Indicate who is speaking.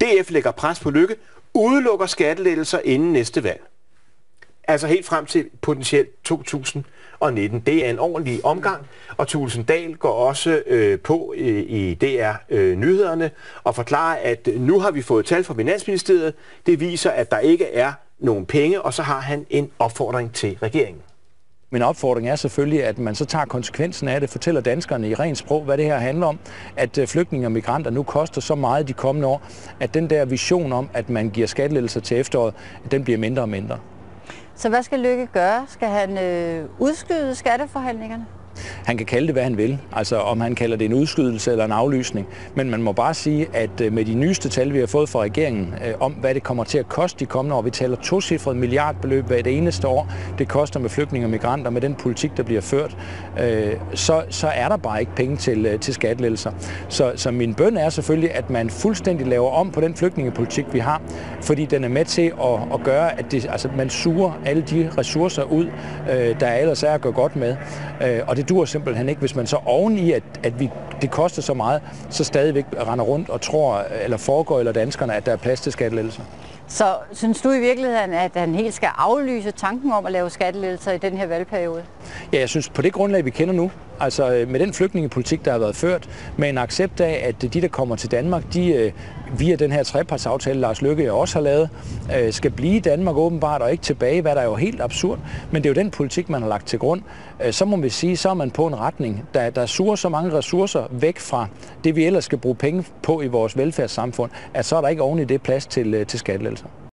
Speaker 1: DF lægger pres på Løkke, udelukker skattelettelser inden næste valg. Altså helt frem til potentielt 2019. Det er en ordentlig omgang, og Thulesen Dahl går også på i DR-nyhederne og forklarer, at nu har vi fået tal fra Finansministeriet. Det viser, at der ikke er nogen penge, og så har han en opfordring til regeringen.
Speaker 2: Min opfordring er selvfølgelig, at man så tager konsekvensen af det, fortæller danskerne i rent sprog, hvad det her handler om, at flygtninge og migranter nu koster så meget de kommende år, at den der vision om, at man giver skattelettelser til efteråret, den bliver mindre og mindre.
Speaker 3: Så hvad skal Løkke gøre? Skal han udskyde skatteforhandlingerne?
Speaker 2: Han kan kalde det, hvad han vil, altså om han kalder det en udskydelse eller en aflysning. Men man må bare sige, at med de nyeste tal, vi har fået fra regeringen om, hvad det kommer til at koste de kommende år, vi taler tocifret milliardbeløb hver det eneste år, det koster med flygtninge og migranter, med den politik, der bliver ført, så er der bare ikke penge til skattelettelser. Så min bøn er selvfølgelig, at man fuldstændig laver om på den flygtningepolitik, vi har, fordi den er med til at gøre, at man suger alle de ressourcer ud, der ellers er at gøre godt med. Og det duer simpelthen ikke, hvis man så oveni, at det koster så meget, så stadigvæk render rundt og tror, eller foregøjler danskerne, at der er plads til skattelettelser.
Speaker 3: Så synes du i virkeligheden, at han helt skal aflyse tanken om at lave skattelettelser i den her valgperiode?
Speaker 2: Ja, jeg synes på det grundlag, vi kender nu, altså med den flygtningepolitik, der har været ført, med en accept af, at de, der kommer til Danmark, de via den her trepartsaftale, Lars Løkke også har lavet, skal blive i Danmark åbenbart og ikke tilbage, hvad der er jo helt absurd. Men det er jo den politik, man har lagt til grund. Så må vi sige, så er man på en retning, der suger så mange ressourcer væk fra det, vi ellers skal bruge penge på i vores velfærdssamfund, at så er der ikke oven i det plads til skattelettelser.